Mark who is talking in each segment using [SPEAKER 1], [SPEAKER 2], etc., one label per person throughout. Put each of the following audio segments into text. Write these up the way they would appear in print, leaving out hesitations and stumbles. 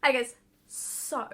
[SPEAKER 1] Hi guys, so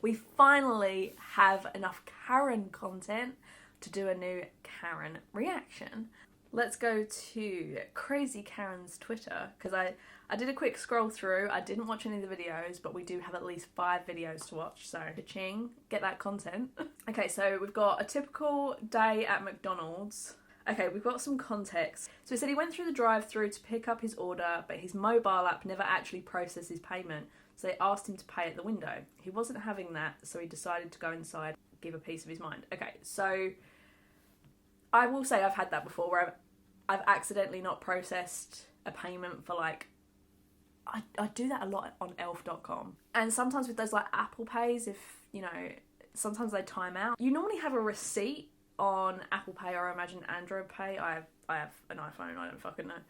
[SPEAKER 1] we finally have enough Karen content to do a new Karen reaction. Let's go to Crazy Karen's Twitter, because I did a quick scroll through. I didn't watch any of the videos, but we do have at least 5 videos to watch, so ka-ching, get that content. Okay, so we've got a typical day at McDonald's. Okay, we've got some context. So he said he went through the drive-thru to pick up his order, but his mobile app never actually processed his payment, so they asked him to pay at the window. He wasn't having that, so he decided to go inside, give a piece of his mind. Okay, so I will say I've had that before, where I've accidentally not processed a payment for like, I do that a lot on elf.com. And sometimes with those like Apple Pays, if, you know, sometimes they time out. You normally have a receipt on Apple Pay, or I imagine Android Pay. I have an iPhone, I don't fucking know.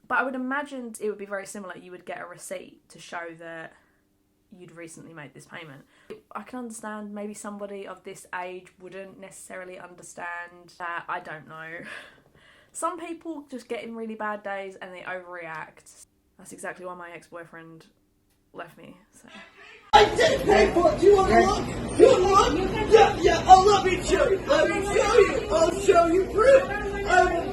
[SPEAKER 1] But I would imagine it would be very similar. You would get a receipt to show that you'd recently made this payment. I can understand maybe somebody of this age wouldn't necessarily understand that. I don't know. Some people just get in really bad days and they overreact. That's exactly why my ex-boyfriend left me, so.
[SPEAKER 2] I didn't pay for it. Do you want to look? Do you want to look? Yeah. Oh, let me show you. Let me show you. I'll show you proof.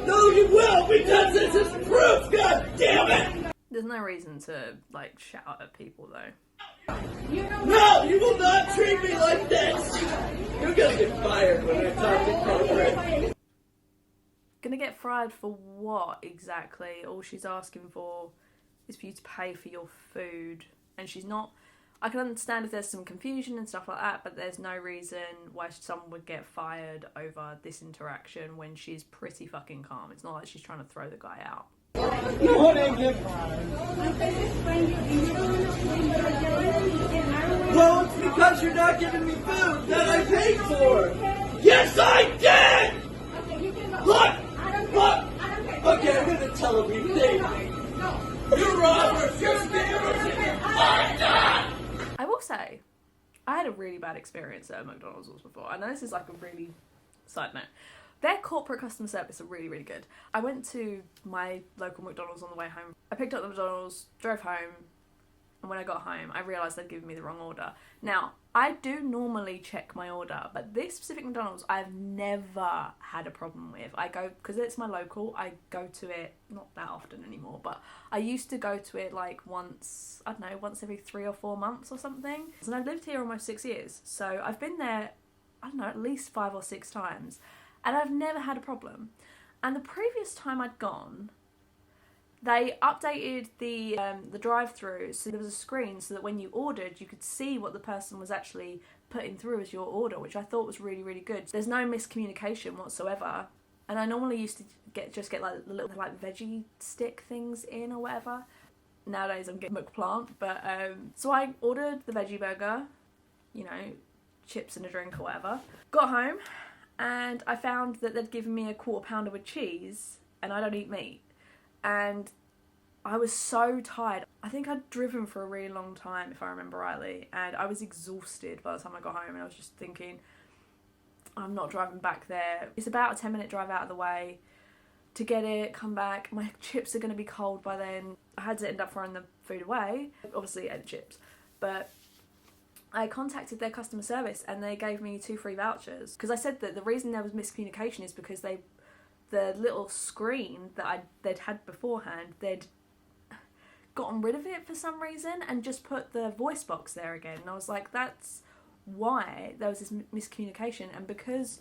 [SPEAKER 2] No, you will, because this is proof. God damn it.
[SPEAKER 1] There's no reason to, like, shout at people, though.
[SPEAKER 2] No, you will not treat me like this. You're gonna get fired when I talk to corporate.
[SPEAKER 1] Gonna get fired for what exactly? All she's asking for is for you to pay for your food, and she's not. I can understand if there's some confusion and stuff like that, but there's no reason why someone would get fired over this interaction when she's pretty fucking calm. It's not like she's trying to throw the guy out.
[SPEAKER 2] Well, it's because you're not giving me food that I paid for. Yes, I did. Look. Okay, I'm gonna tell him you paid me. You're robbers. You're scammers. I'm done.
[SPEAKER 1] I will say, I had a really bad experience at McDonald's before. I know this is like a really side note. Their corporate customer service are really, really good. I went to my local McDonald's on the way home. I picked up the McDonald's, drove home, and when I got home, I realised they'd given me the wrong order. Now, I do normally check my order, but this specific McDonald's I've never had a problem with. I go, because it's my local, I go to it, not that often anymore, but I used to go to it like once, I don't know, once every 3 or 4 months or something. And I've lived here almost 6 years, so I've been there, I don't know, at least 5 or 6 times, and I've never had a problem. And the previous time I'd gone, they updated the drive-thru, so there was a screen so that when you ordered, you could see what the person was actually putting through as your order, which I thought was really, really good. There's no miscommunication whatsoever. And I normally used to just get like the little like veggie stick things in or whatever. Nowadays I'm getting McPlant, but so I ordered the veggie burger, you know, chips and a drink or whatever. Got home and I found that they'd given me a quarter pounder with cheese, and I don't eat meat. And I was so tired. I think I'd driven for a really long time, if I remember rightly, and I was exhausted by the time I got home, and I was just thinking, I'm not driving back there. It's about a 10-minute drive out of the way to get it, come back. My chips are going to be cold by then. I had to end up throwing the food away. Obviously, ate the chips. But I contacted their customer service, and they gave me 2 free vouchers. Because I said that the reason there was miscommunication is because the little screen that they'd had beforehand, they'd gotten rid of it for some reason and just put the voice box there again. And I was like, that's why there was this miscommunication. And because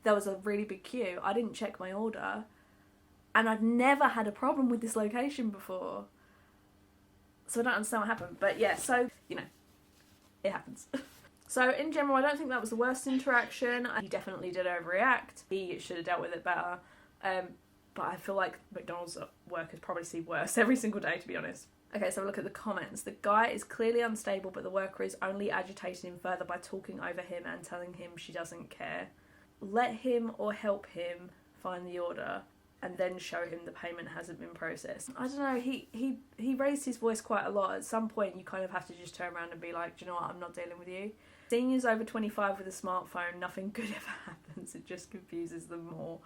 [SPEAKER 1] there was a really big queue, I didn't check my order. And I'd never had a problem with this location before. So I don't understand what happened. But yeah, so, you know, it happens. So in general, I don't think that was the worst interaction. He definitely did overreact. He should have dealt with it better. But I feel like McDonald's workers probably see worse every single day, to be honest. Okay, so look at the comments. The guy is clearly unstable, but the worker is only agitating him further by talking over him and telling him she doesn't care. Let him or help him find the order and then show him the payment hasn't been processed. I don't know, he raised his voice quite a lot. At some point, you kind of have to just turn around and be like, do you know what, I'm not dealing with you. Seniors over 25 with a smartphone, nothing good ever happens. audience, it just confuses them more.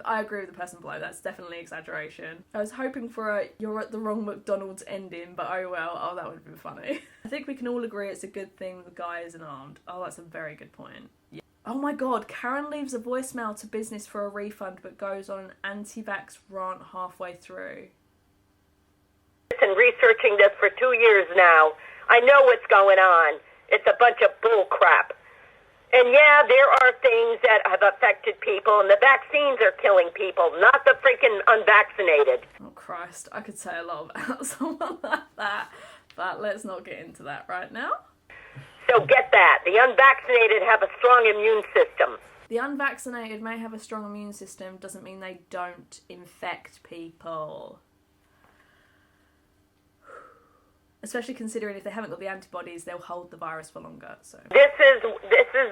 [SPEAKER 1] I agree with the person below, that's definitely exaggeration. I was hoping for a "you're at the wrong McDonald's" ending, but oh well, oh that would have been funny. I think we can all agree it's a good thing the guy isn't armed. Oh, that's a very good point. Yeah. Oh my god, Karen leaves a voicemail to business for a refund but goes on an anti-vax rant halfway through.
[SPEAKER 3] Been researching this for 2 years now. I know what's going on. It's a bunch of bull crap. And yeah, there are things that have affected people, and the vaccines are killing people, not the freaking unvaccinated.
[SPEAKER 1] Oh Christ, I could say a lot about someone like that, but let's not get into that right now.
[SPEAKER 3] So get that. The unvaccinated have a strong immune system.
[SPEAKER 1] The unvaccinated may have a strong immune system, doesn't mean they don't infect people. Especially considering if they haven't got the antibodies, they'll hold the virus for longer. So
[SPEAKER 3] This is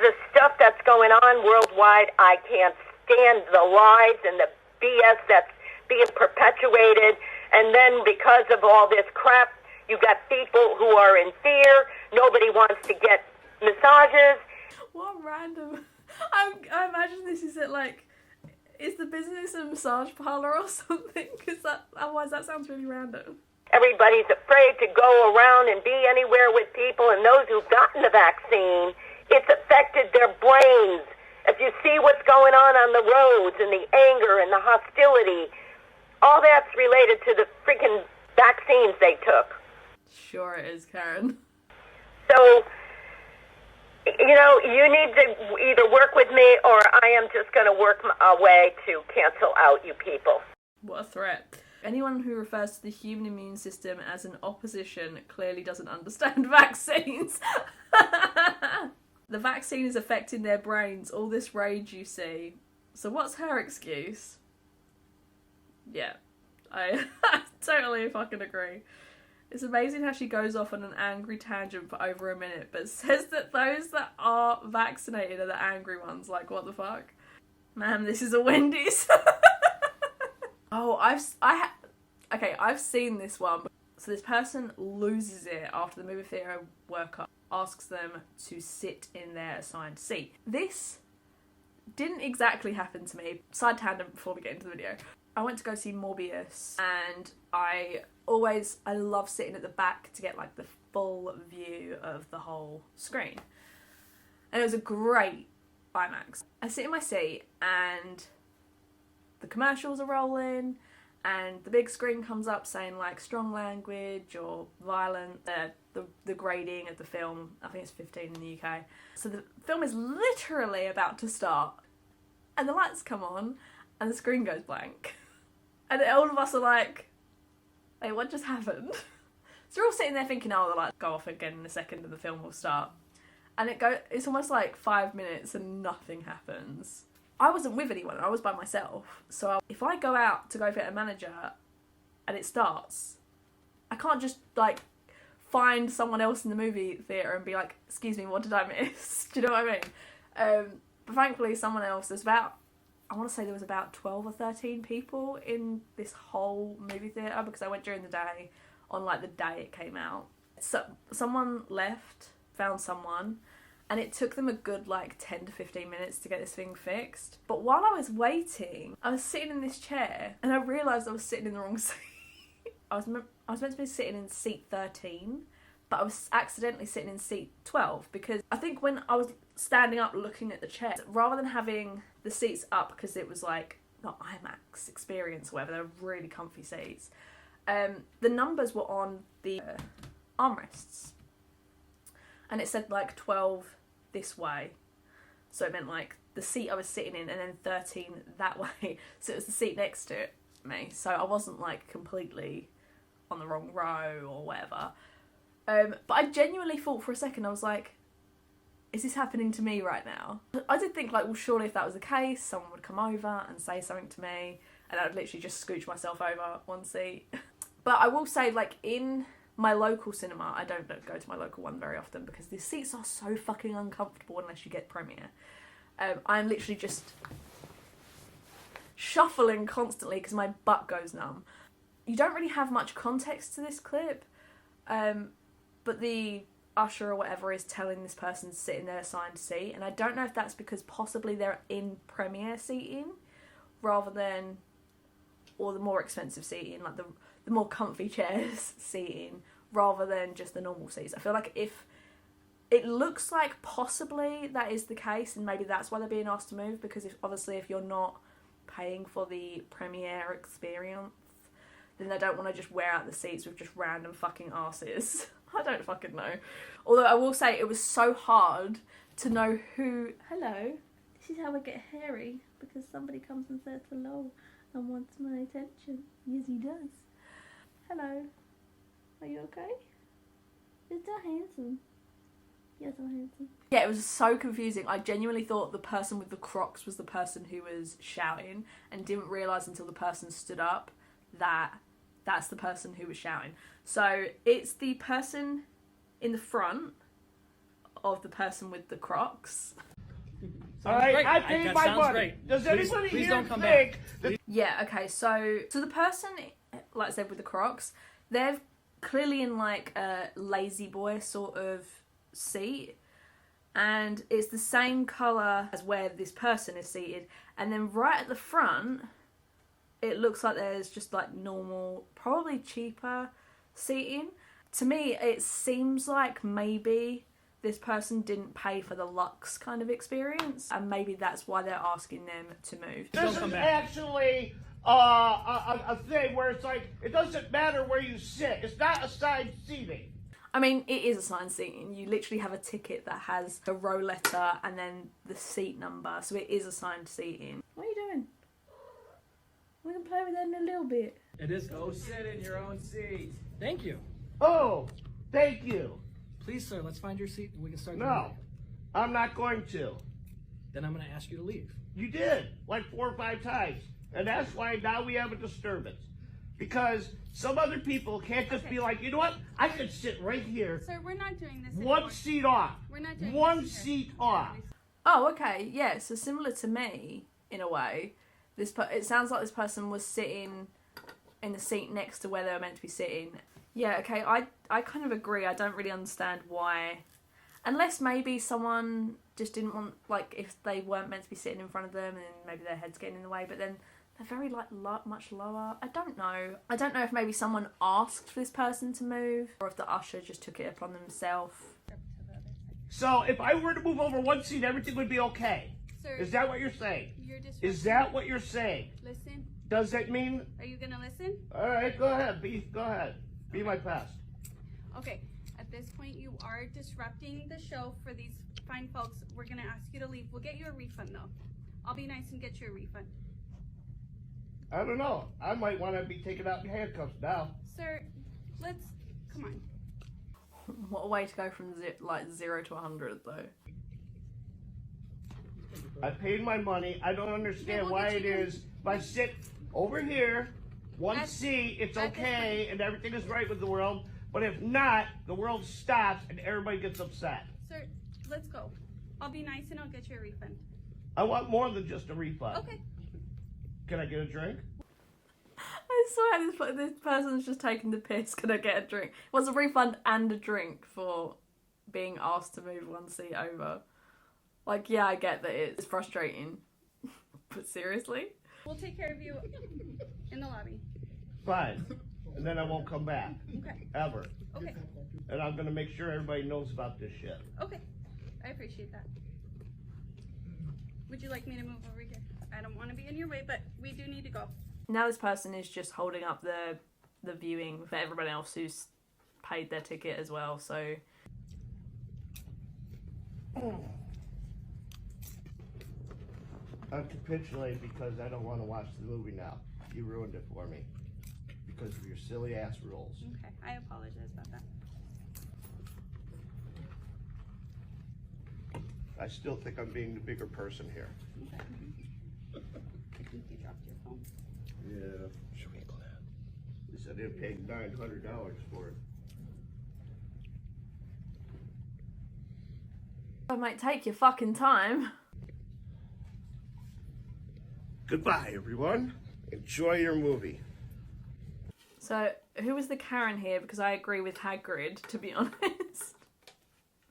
[SPEAKER 3] the stuff that's going on worldwide. I can't stand the lies and the BS that's being perpetuated. And then because of all this crap, you got people who are in fear. Nobody wants to get massages.
[SPEAKER 1] what random... I imagine this is is the business a massage parlour or something? Because otherwise that sounds really random.
[SPEAKER 3] Everybody's afraid to go around and be anywhere with people, and those who've gotten the vaccine, it's affected their brains. If you see what's going on the roads and the anger and the hostility, all that's related to the freaking vaccines they took.
[SPEAKER 1] Sure it is, Karen.
[SPEAKER 3] So, you need to either work with me or I am just going to work a way to cancel out you people.
[SPEAKER 1] What a threat. Anyone who refers to the human immune system as an opposition clearly doesn't understand vaccines. The vaccine is affecting their brains, all this rage you see. So what's her excuse? Yeah, I totally fucking agree. It's amazing how she goes off on an angry tangent for over a minute, but says that those that are vaccinated are the angry ones. Like, what the fuck? Man, this is a Wendy's. Oh, I've seen this one. So this person loses it after the movie theatre worker asks them to sit in their assigned seat. This didn't exactly happen to me. Side tangent before we get into the video. I went to go see Morbius, and I love sitting at the back to get like the full view of the whole screen. And it was a great IMAX. I sit in my seat and the commercials are rolling and the big screen comes up saying like strong language or violent, the grading of the film. I think it's 15 in the UK. So the film is literally about to start and the lights come on and the screen goes blank. And all of us are like, hey, what just happened? So we're all sitting there thinking, oh, the lights go off again in a second and the film will start. And it's almost like 5 minutes and nothing happens. I wasn't with anyone, I was by myself. So if I go out to go fit a manager and it starts, I can't just like find someone else in the movie theatre and be like, excuse me, what did I miss? Do you know what I mean? But thankfully someone else, I want to say there was about 12 or 13 people in this whole movie theatre because I went during the day on like the day it came out. So someone left, found someone, and it took them a good like 10 to 15 minutes to get this thing fixed. But while I was waiting, I was sitting in this chair and I realised I was sitting in the wrong seat. I was meant to be sitting in seat 13, but I was accidentally sitting in seat 12 because I think when I was standing up looking at the chair, rather than having the seats up because it was like not IMAX experience or whatever, they're really comfy seats, the numbers were on the armrests and it said like 12 this way, so it meant like the seat I was sitting in and then 13 that way, so it was the seat next to me, so I wasn't like completely on the wrong row or whatever. But I genuinely thought for a second, I was like, is this happening to me right now? I did think like, well, surely if that was the case, someone would come over and say something to me and I would literally just scooch myself over one seat. But I will say, like, in my local cinema, I don't go to my local one very often because the seats are so fucking uncomfortable unless you get Premiere. I'm literally just shuffling constantly because my butt goes numb. You don't really have much context to this clip, but the usher or whatever is telling this person to sit in their assigned seat, and I don't know if that's because possibly they're in premier seating rather than, or the more expensive seating, like the more comfy chairs seating, rather than just the normal seats. I feel like if it looks like possibly that is the case, and maybe that's why they're being asked to move, because if you're not paying for the premiere experience, then they don't want to just wear out the seats with just random fucking asses. I don't fucking know. Although I will say it was so hard to know who... Hello, this is how I get hairy, because somebody comes and says hello and wants my attention. Yes, he does. Hello. Are you okay? Is that handsome? Yes, I'm handsome. Yeah, it was so confusing. I genuinely thought the person with the Crocs was the person who was shouting, and didn't realise until the person stood up that that's the person who was shouting. So it's the person in the front of the person with the Crocs.
[SPEAKER 2] All right, I paid my money.
[SPEAKER 4] Great.
[SPEAKER 2] Does anybody
[SPEAKER 4] please
[SPEAKER 2] here
[SPEAKER 4] don't come
[SPEAKER 2] think
[SPEAKER 4] back.
[SPEAKER 1] Yeah, okay, so the person, like I said, with the Crocs, they're clearly in like a lazy boy sort of seat, and it's the same colour as where this person is seated, and then right at the front it looks like there's just like normal, probably cheaper seating. To me it seems like maybe this person didn't pay for the luxe kind of experience, and maybe that's why they're asking them to move.
[SPEAKER 2] this is actually a thing where it's like, it doesn't matter where you sit. It's not assigned seating.
[SPEAKER 1] I mean, it is assigned seating. You literally have a ticket that has a row letter and then the seat number, so it is assigned seating. What are you doing? We can play with that in a little bit.
[SPEAKER 4] It is.
[SPEAKER 5] Go sit in your own seat.
[SPEAKER 4] Thank you.
[SPEAKER 2] Oh, thank you.
[SPEAKER 4] Please, sir, let's find your seat and we can start. the
[SPEAKER 2] No,
[SPEAKER 4] meeting.
[SPEAKER 2] I'm not going to.
[SPEAKER 4] Then I'm going to ask you to leave.
[SPEAKER 2] You did, like 4 or 5 times. And that's why now we have a disturbance. Because some other people can't just be like, you know what? I could sit right here.
[SPEAKER 6] Sir, we're not doing this anymore.
[SPEAKER 2] 1 seat off.
[SPEAKER 6] We're not doing
[SPEAKER 2] One
[SPEAKER 6] this here.
[SPEAKER 2] seat off.
[SPEAKER 1] Oh, okay, yeah, so similar to me, in a way. It sounds like this person was sitting in the seat next to where they were meant to be sitting. Yeah, okay, I kind of agree. I don't really understand why. Unless maybe someone just didn't want, like, if they weren't meant to be sitting in front of them and maybe their head's getting in the way, but then they're very, like, much lower. I don't know. I don't know if maybe someone asked for this person to move, or if the usher just took it upon themselves.
[SPEAKER 2] So if I were to move over 1 seat, everything would be okay.
[SPEAKER 6] Sir,
[SPEAKER 2] Is that what you're saying?
[SPEAKER 6] you're disrupting.
[SPEAKER 2] Is that what you're saying?
[SPEAKER 6] Listen.
[SPEAKER 2] Does that mean?
[SPEAKER 6] Are you gonna listen?
[SPEAKER 2] All right, go ahead. Go ahead. Be my pest.
[SPEAKER 6] Okay. At this point, you are disrupting the show for these fine folks. We're gonna ask you to leave. We'll get you a refund though. I'll be nice and get you a refund.
[SPEAKER 2] I don't know. I might want to be taken out in handcuffs now.
[SPEAKER 6] Sir, let's come on.
[SPEAKER 1] What a way to go from 0 to 100, though.
[SPEAKER 2] I paid my money. I don't understand
[SPEAKER 6] we'll
[SPEAKER 2] why
[SPEAKER 6] get
[SPEAKER 2] it
[SPEAKER 6] you your-
[SPEAKER 2] is. If I sit over here, 1
[SPEAKER 6] At-
[SPEAKER 2] seat, it's
[SPEAKER 6] at this
[SPEAKER 2] okay
[SPEAKER 6] point-
[SPEAKER 2] and everything is right with the world. But if not, the world stops and everybody gets upset.
[SPEAKER 6] Sir, let's go. I'll be nice and I'll get you a refund.
[SPEAKER 2] I want more than just a refund.
[SPEAKER 6] Okay.
[SPEAKER 2] Can I get a drink?
[SPEAKER 1] I swear this person's just taking the piss. Can I get a drink? It was a refund and a drink for being asked to move 1 seat over. Like, yeah, I get that it's frustrating. But seriously?
[SPEAKER 6] We'll take care of you in the lobby.
[SPEAKER 2] Fine. And then I won't come back.
[SPEAKER 6] Okay.
[SPEAKER 2] Ever.
[SPEAKER 6] Okay.
[SPEAKER 2] And I'm going to make sure everybody knows about this shit.
[SPEAKER 6] Okay. I appreciate that. Would you like me to move over here? I don't want to be in your way, but we do need to go.
[SPEAKER 1] Now this person is just holding up the viewing for everyone else who's paid their ticket as well, so...
[SPEAKER 2] I'm capitulating because I don't want to watch the movie now. You ruined it for me. Because of your silly ass rules.
[SPEAKER 6] Okay. I apologize about that.
[SPEAKER 2] I still think I'm being the bigger person here.
[SPEAKER 6] Okay. I think you dropped your phone.
[SPEAKER 2] Yeah. Should we go down? At least I didn't pay $900 for it.
[SPEAKER 1] I might take your fucking time.
[SPEAKER 2] Goodbye, everyone. Enjoy your movie.
[SPEAKER 1] So, who was the Karen here? Because I agree with Hagrid, to be honest.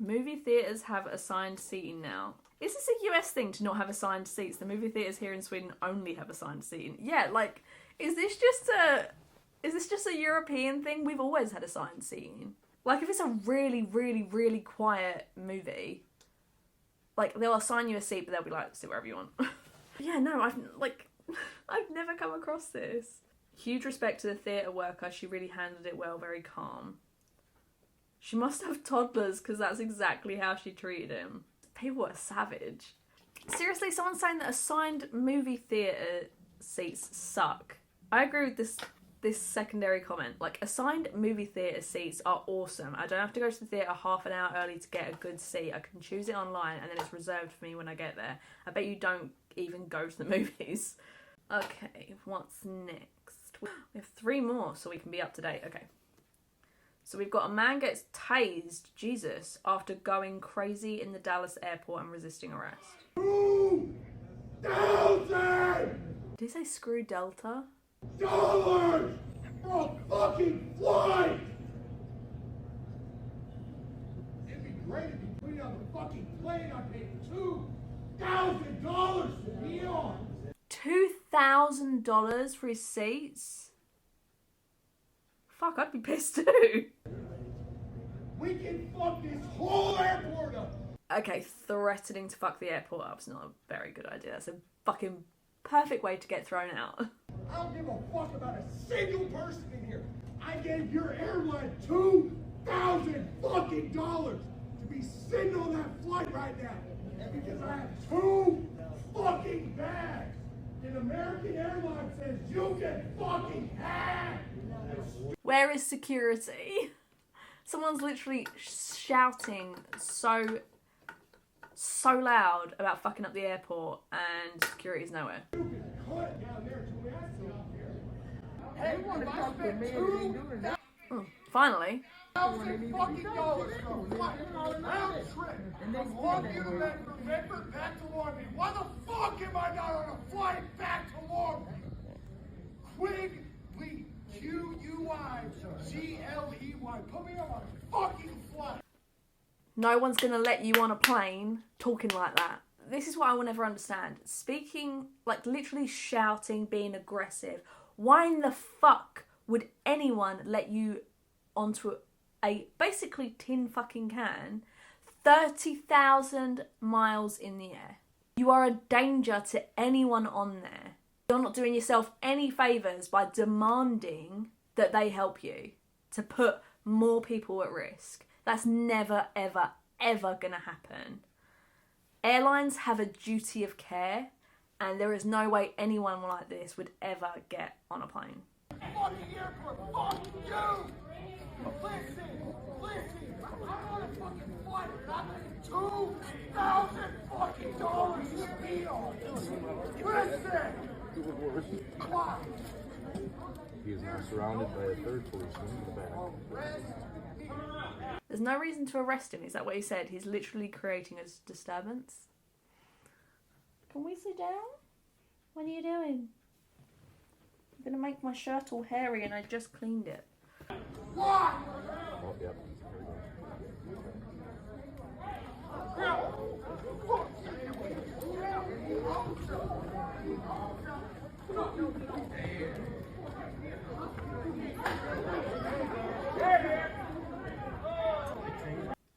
[SPEAKER 1] Movie theatres have assigned seating now. Is this a US thing to not have assigned seats? The movie theatres here in Sweden only have assigned seating. Yeah, like, is this just a European thing? We've always had assigned seating. Like, if it's a really, really, really quiet movie, like, they'll assign you a seat, but they'll be like, sit wherever you want. Yeah, no, I've never come across this. Huge respect to the theatre worker. She really handled it well, very calm. She must have toddlers, because that's exactly how she treated him. People are savage. Seriously, someone's saying that assigned movie theatre seats suck. I agree with this secondary comment. Like, assigned movie theatre seats are awesome. I don't have to go to the theatre half an hour early to get a good seat. I can choose it online and then it's reserved for me when I get there. I bet you don't even go to the movies. Okay, what's next? We have 3 more so we can be up to date. Okay. So we've got a man gets tased, Jesus, after going crazy in the Dallas airport and resisting arrest.
[SPEAKER 2] Screw Delta!
[SPEAKER 1] Did he say screw Delta?
[SPEAKER 2] Dollars for a fucking flight! It'd be great if you put it on the fucking plane I paid $2,000 to be on.
[SPEAKER 1] $2,000 for his seats? Fuck, I'd be pissed too.
[SPEAKER 2] We can fuck this whole airport up.
[SPEAKER 1] Okay, threatening to fuck the airport up is not a very good idea. That's a fucking perfect way to get thrown out.
[SPEAKER 2] I don't give a fuck about a single person in here. I gave your airline $2,000 fucking dollars to be sitting on that flight right now. And because I have 2 fucking bags, and American Airlines says you can fucking have.
[SPEAKER 1] Where is security? Someone's literally shouting so loud about fucking up the airport and security's nowhere.
[SPEAKER 2] Hey, if I spent $2,000
[SPEAKER 1] Finally.
[SPEAKER 2] fucking dollars on a flight round trip from Longview to Medford back to Longview, why the fuck am I not on a flight back to Longview? Quigley, Q-U-I-G-L-E-Y, put me on a fucking flight.
[SPEAKER 1] No one's gonna let you on a plane talking like that. This is what I will never understand. Speaking, like literally shouting, being aggressive. Why in the fuck would anyone let you onto a basically tin fucking can 30,000 miles in the air? You are a danger to anyone on there. You're not doing yourself any favours by demanding that they help you to put more people at risk. That's never, ever, ever gonna happen. Airlines have a duty of care, and there is no way anyone like this would ever get on a plane.
[SPEAKER 2] Fucking airport, fuck you! Listen, I'm on a fucking flight and I'm paying $2,000 fucking dollars to be on. Listen! Why?
[SPEAKER 7] He is now surrounded by a third policeman in the back.
[SPEAKER 1] There's no reason to arrest him, is that what he said? He's literally creating a disturbance. Can we sit down? What are you doing? I'm gonna make my shirt all hairy and I just cleaned it.
[SPEAKER 2] Why?
[SPEAKER 7] Oh, yep.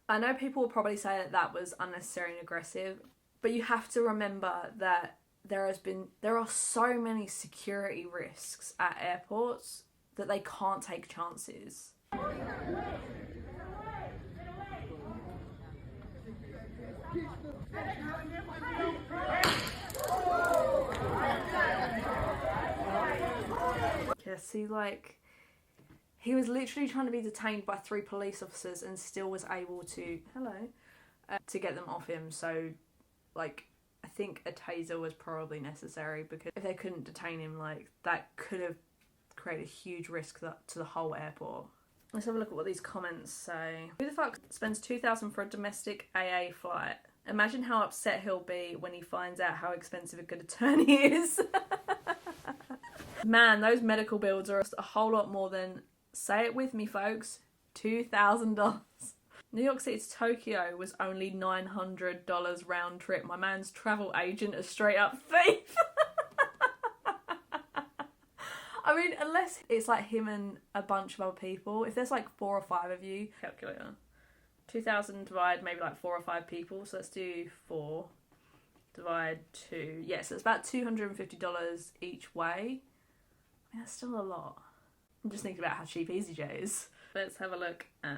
[SPEAKER 1] I know people will probably say that that was unnecessary and aggressive, but you have to remember that there are so many security risks at airports that they can't take chances. Yeah, see, like, he was literally trying to be detained by 3 police officers and still was able to, to get them off him. So, like, I think a taser was probably necessary, because if they couldn't detain him, like, that could have created a huge risk to the whole airport. Let's have a look at what these comments say. Who the fuck spends $2,000 for a domestic AA flight? Imagine how upset he'll be when he finds out how expensive a good attorney is. Man, those medical bills are a whole lot more than, say it with me folks, $2,000. New York City to Tokyo was only $900 round trip. My man's travel agent, a straight up thief. I mean, unless it's like him and a bunch of other people. If there's like 4 or 5 of you, calculator. 2,000 divide maybe like 4 or 5 people. So let's do 4 divide 2. Yeah, so it's about $250 each way. I mean, that's still a lot. I'm just thinking about how cheap EasyJet is. Let's have a look at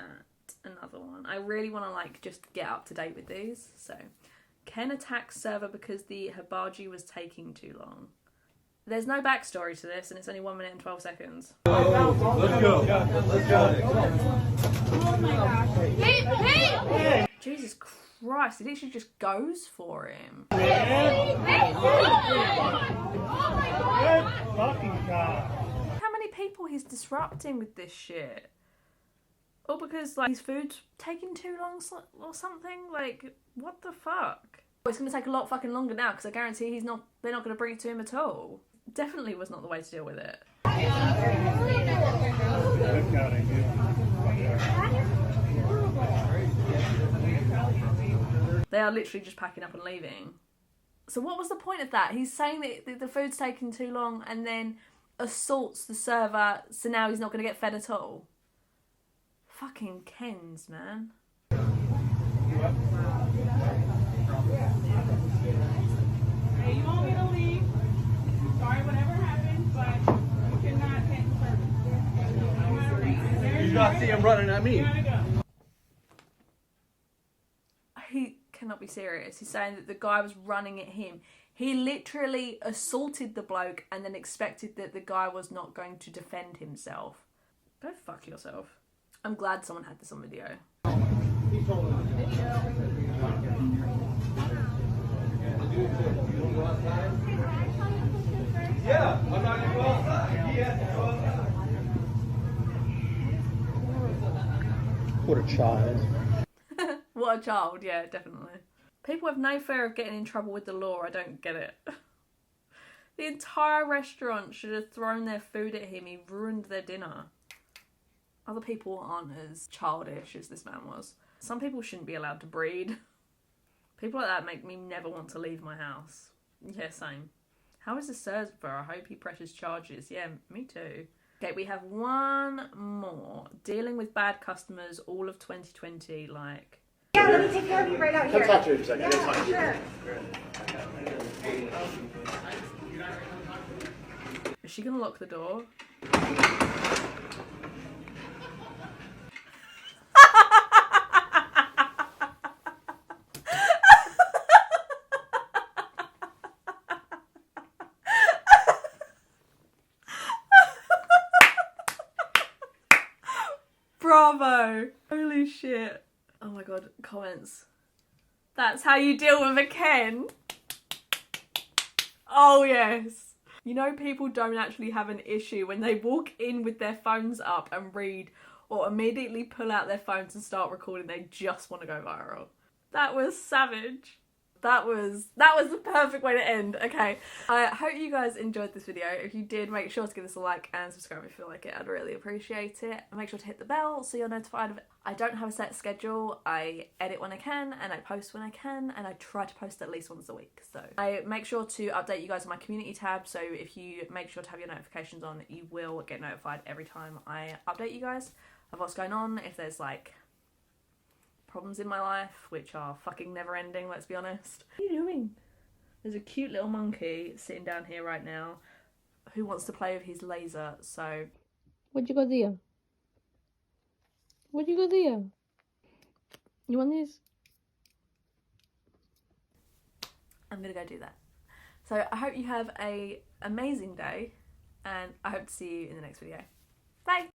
[SPEAKER 1] another one. I really want to like just get up to date with these. So, Ken attacks server because the hibachi was taking too long. There's no backstory to this, and it's only 1 minute and 12 seconds.
[SPEAKER 2] Let's go. Let's go.
[SPEAKER 6] Oh my gosh. Hey!
[SPEAKER 1] Jesus Christ, it literally just goes for him.
[SPEAKER 6] Oh my god!
[SPEAKER 1] How many people he's disrupting with this shit? Or because like his food's taking too long or something? Like, what the fuck? It's gonna take a lot fucking longer now because I guarantee they're not gonna bring it to him at all. Definitely was not the way to deal with it. They are literally just packing up and leaving. So what was the point of that? He's saying that the food's taking too long and then assaults the server, so now he's not going to get fed at all. Fucking Kens, man.
[SPEAKER 8] Hey, you want me to leave? Sorry, whatever happened, but you cannot take the service.
[SPEAKER 2] You not see him running at me.
[SPEAKER 1] He cannot be serious. He's saying that the guy was running at him. He literally assaulted the bloke and then expected that the guy was not going to defend himself. Go fuck yourself. I'm glad someone had this on video.
[SPEAKER 2] Yeah, I'm not gonna go outside. He has to go outside.
[SPEAKER 7] What a child.
[SPEAKER 1] What a child, yeah, definitely. People have no fear of getting in trouble with the law. I don't get it. The entire restaurant should have thrown their food at him. He ruined their dinner. Other people aren't as childish as this man was. Some people shouldn't be allowed to breed. People like that make me never want to leave my house. Yeah, same. How is the server? I hope he presses charges. Yeah, me too. Okay, we have one more. Dealing with bad customers all of 2020, like...
[SPEAKER 9] Yeah, let me take care of you right out here.
[SPEAKER 7] Come talk to you in a second.
[SPEAKER 9] Yeah, sure.
[SPEAKER 1] Is she gonna lock the door? Bravo! Holy shit. Oh my god, comments. That's how you deal with a Ken? Oh yes. You know people don't actually have an issue when they walk in with their phones up and read or immediately pull out their phones and start recording. They just want to go viral. That was savage. That was the perfect way to end. Okay, I hope you guys enjoyed this video. If you did, make sure to give this a like and subscribe if you feel like it. I'd really appreciate it. And make sure to hit the bell so you're notified of it. I don't have a set schedule. I edit when I can and I post when I can, and I try to post at least once a week. So I make sure to update you guys on my community tab, so if you make sure to have your notifications on, you will get notified every time I update you guys of what's going on. If there's like problems in my life, which are fucking never ending, let's be honest. What are you doing? There's a cute little monkey sitting down here right now who wants to play with his laser, so... Where'd you go there? Where'd you go there? You want this? I'm gonna go do that. So I hope you have an amazing day, and I hope to see you in the next video. Bye!